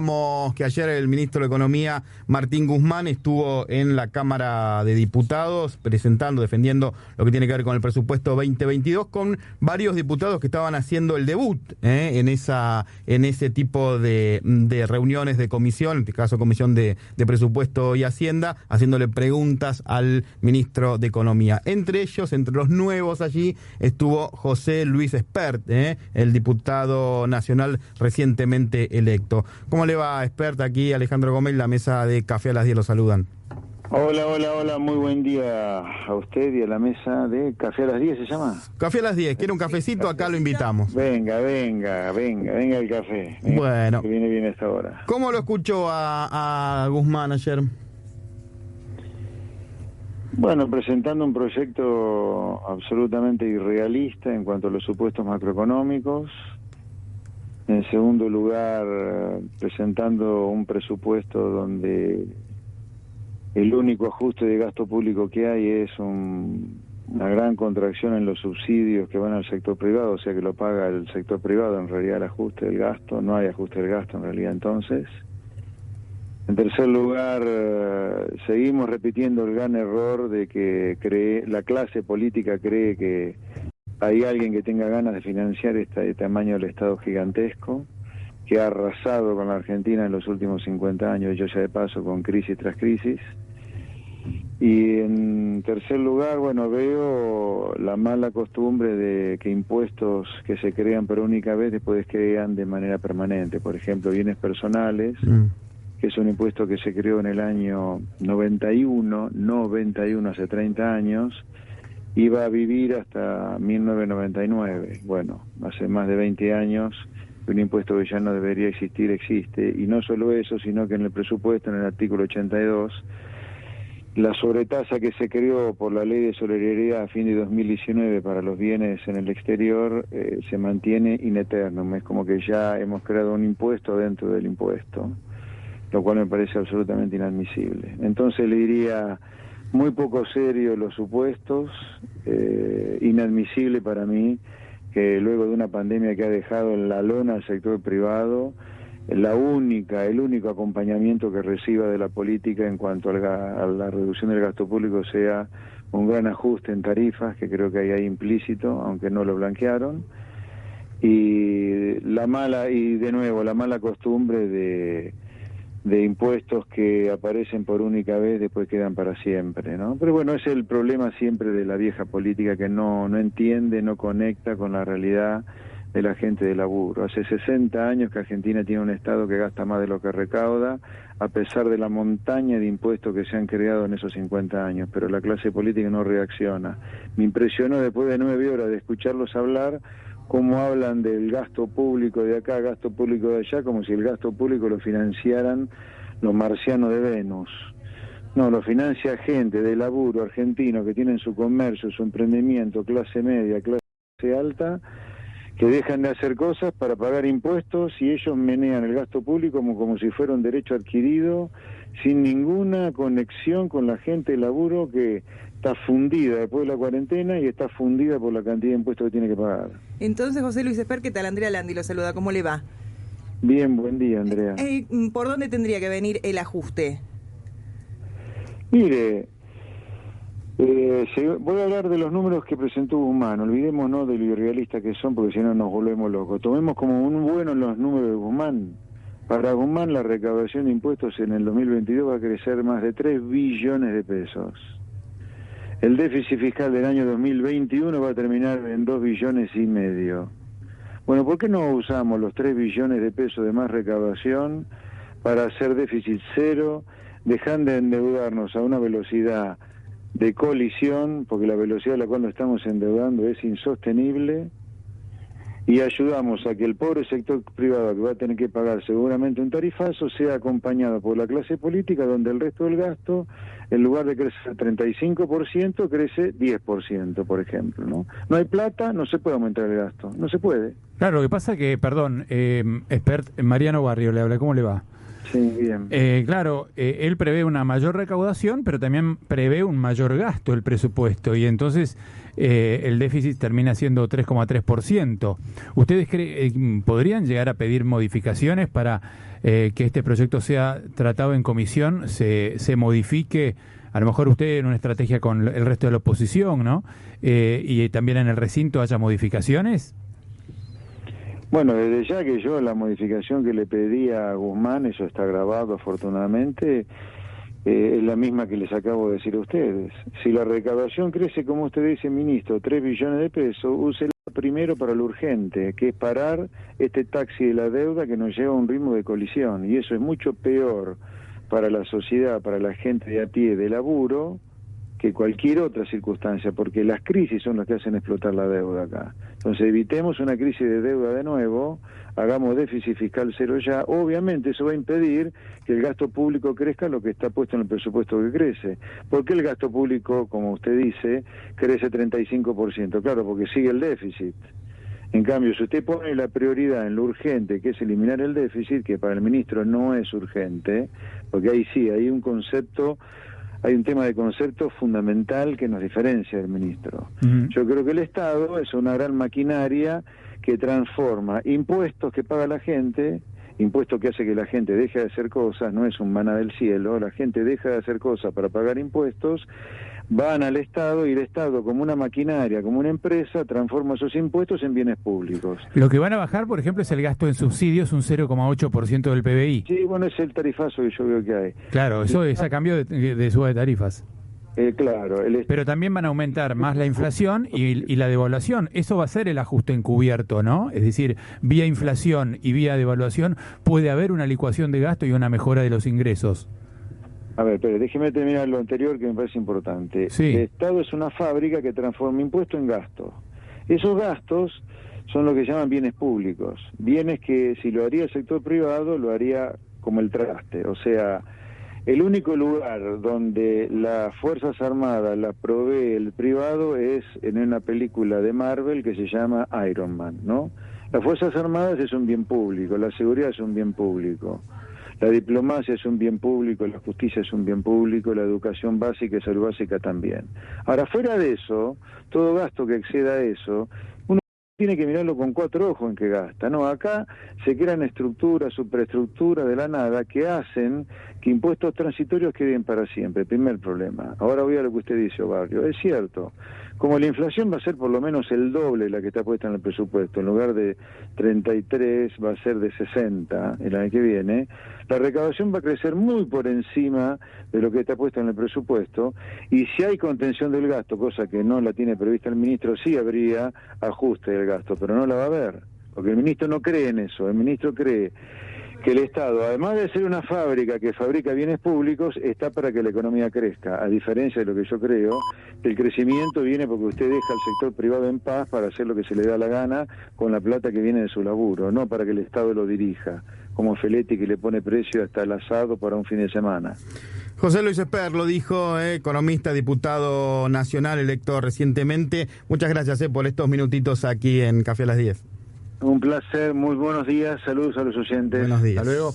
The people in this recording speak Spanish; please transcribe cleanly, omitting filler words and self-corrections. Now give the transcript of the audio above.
Como que ayer el ministro de Economía, Martín Guzmán, estuvo en la Cámara de Diputados defendiendo lo que tiene que ver con el presupuesto 2022, con varios diputados que estaban haciendo el debut en ese tipo de reuniones de comisión, en este caso Comisión de Presupuesto y Hacienda, haciéndole preguntas al ministro de Economía. Entre ellos, entre los nuevos allí, estuvo José Luis Espert, el diputado nacional recientemente electo. ¿Cómo le va, Espert? Aquí Alejandro Gómez, la mesa de Café a las 10 lo saludan. Hola, muy buen día a usted y a la mesa de Café a las 10, ¿se llama? Café a las 10, ¿quiere un cafecito? Acá lo invitamos. Venga el café. Bueno. Que viene bien a esta hora. ¿Cómo lo escuchó a Guzmán ayer? Bueno, presentando un proyecto absolutamente irrealista en cuanto a los supuestos macroeconómicos. En segundo lugar, presentando un presupuesto donde el único ajuste de gasto público que hay es una gran contracción en los subsidios que van al sector privado, o sea que lo paga el sector privado, en realidad el ajuste del gasto, no hay ajuste del gasto en realidad entonces. En tercer lugar, seguimos repitiendo el gran error de que la clase política cree que hay alguien que tenga ganas de financiar este tamaño del Estado gigantesco, que ha arrasado con la Argentina en los últimos 50 años, yo ya de paso con crisis tras crisis. Y en tercer lugar, bueno, veo la mala costumbre de que impuestos que se crean por única vez después crean de manera permanente. Por ejemplo, bienes personales, que es un impuesto que se creó en el año 91, hace 30 años, iba a vivir hasta 1999. Bueno, hace más de 20 años un impuesto que ya no debería existir existe, y no solo eso, sino que en el presupuesto, en el artículo 82, la sobretasa que se creó por la ley de solidaridad a fin de 2019 para los bienes en el exterior se mantiene in eternum. Es como que ya hemos creado un impuesto dentro del impuesto, lo cual me parece absolutamente inadmisible. Entonces le diría, muy poco serio los supuestos, inadmisible para mí que luego de una pandemia que ha dejado en la lona al sector privado, el único acompañamiento que reciba de la política en cuanto a la reducción del gasto público sea un gran ajuste en tarifas, que creo que hay ahí implícito, aunque no lo blanquearon, y la mala costumbre de impuestos que aparecen por única vez, después quedan para siempre, ¿no? Pero bueno, es el problema siempre de la vieja política, que no entiende, no conecta con la realidad de la gente de laburo. Hace 60 años que Argentina tiene un Estado que gasta más de lo que recauda, a pesar de la montaña de impuestos que se han creado en esos 50 años, pero la clase política no reacciona. Me impresionó después de 9 horas de escucharlos hablar, cómo hablan del gasto público de acá, gasto público de allá, como si el gasto público lo financiaran los marcianos de Venus. No, lo financia gente de laburo argentino que tienen su comercio, su emprendimiento, clase media, clase alta, que dejan de hacer cosas para pagar impuestos y ellos menean el gasto público como si fuera un derecho adquirido, sin ninguna conexión con la gente de laburo que está fundida después de la cuarentena y está fundida por la cantidad de impuestos que tiene que pagar. Entonces, José Luis Espert, ¿qué tal? Andrea Landi lo saluda, ¿cómo le va? Bien, buen día, Andrea. ¿Por dónde tendría que venir el ajuste? Mire, voy a hablar de los números que presentó Guzmán, olvidémonos de lo irrealistas que son, porque si no nos volvemos locos. Tomemos como un bueno los números de Guzmán. Para Guzmán la recaudación de impuestos en el 2022 va a crecer más de 3 billones de pesos. El déficit fiscal del año 2021 va a terminar en 2,5 billones. Bueno, ¿por qué no usamos los 3 billones de pesos de más recaudación para hacer déficit cero, dejando de endeudarnos a una velocidad de colisión, porque la velocidad a la cual nos estamos endeudando es insostenible, y ayudamos a que el pobre sector privado, que va a tener que pagar seguramente un tarifazo, sea acompañado por la clase política, donde el resto del gasto, en lugar de crecer 35%, crece 10%, por ejemplo, ¿no? No hay plata, no se puede aumentar el gasto, no se puede. Claro, lo que pasa es que, perdón, Espert, Mariano Barrio le habla, ¿cómo le va? Sí, bien. Claro, él prevé una mayor recaudación, pero también prevé un mayor gasto el presupuesto, y entonces el déficit termina siendo 3,3%. ¿Ustedes podrían llegar a pedir modificaciones para que este proyecto sea tratado en comisión, se modifique? A lo mejor usted en una estrategia con el resto de la oposición, ¿no? Y también en el recinto haya modificaciones. Bueno, desde ya que yo la modificación que le pedí a Guzmán, eso está grabado afortunadamente, es la misma que les acabo de decir a ustedes. Si la recaudación crece, como usted dice, ministro, 3 billones de pesos, úsela primero para lo urgente, que es parar este taxi de la deuda que nos lleva a un ritmo de colisión. Y eso es mucho peor para la sociedad, para la gente de a pie de laburo, que cualquier otra circunstancia, porque las crisis son las que hacen explotar la deuda acá. Entonces evitemos una crisis de deuda de nuevo, hagamos déficit fiscal cero ya. Obviamente eso va a impedir que el gasto público crezca lo que está puesto en el presupuesto que crece. ¿Por qué el gasto público, como usted dice, crece 35%? Claro, porque sigue el déficit. En cambio, si usted pone la prioridad en lo urgente, que es eliminar el déficit, que para el ministro no es urgente, porque ahí sí, hay un concepto... Hay un tema de concepto fundamental que nos diferencia del ministro. Yo creo que el Estado es una gran maquinaria que transforma impuestos que paga la gente, impuestos que hace que la gente deje de hacer cosas, no es un maná del cielo, la gente deja de hacer cosas para pagar impuestos, van al Estado y el Estado, como una maquinaria, como una empresa, transforma esos impuestos en bienes públicos. Lo que van a bajar, por ejemplo, es el gasto en subsidios, un 0,8% del PBI. Sí, bueno, es el tarifazo que yo veo que hay. Claro, eso es a cambio de suba de tarifas. Claro. Pero también van a aumentar más la inflación y la devaluación. Eso va a ser el ajuste encubierto, ¿no? Es decir, vía inflación y vía devaluación puede haber una licuación de gasto y una mejora de los ingresos. A ver, pero déjeme terminar lo anterior que me parece importante. Sí. El Estado es una fábrica que transforma impuesto en gasto. Esos gastos son lo que llaman bienes públicos. Bienes que si lo haría el sector privado, lo haría como el traste. O sea, el único lugar donde las Fuerzas Armadas las provee el privado es en una película de Marvel que se llama Iron Man, ¿no? Las Fuerzas Armadas es un bien público, la seguridad es un bien público. La diplomacia es un bien público, la justicia es un bien público, la educación básica y salud básica también. Ahora, fuera de eso, todo gasto que exceda a eso, uno tiene que mirarlo con 4 ojos en qué gasta. No, acá se crean estructuras, superestructuras de la nada que hacen que impuestos transitorios queden para siempre. Primer problema. Ahora voy a lo que usted dice, Barrio. Es cierto. Como la inflación va a ser por lo menos el doble de la que está puesta en el presupuesto, en lugar de 33 va a ser de 60 el año que viene, la recaudación va a crecer muy por encima de lo que está puesto en el presupuesto, y si hay contención del gasto, cosa que no la tiene prevista el ministro, sí habría ajuste del gasto, pero no la va a haber, porque el ministro no cree en eso. El ministro cree que el Estado, además de ser una fábrica que fabrica bienes públicos, está para que la economía crezca, a diferencia de lo que yo creo, que el crecimiento viene porque usted deja al sector privado en paz para hacer lo que se le da la gana con la plata que viene de su laburo, no para que el Estado lo dirija, como Feletti que le pone precio hasta el asado para un fin de semana. José Luis Esper lo dijo, economista, diputado nacional electo recientemente. Muchas gracias por estos minutitos aquí en Café a las 10. Un placer, muy buenos días, saludos a los oyentes. Buenos días. Hasta luego.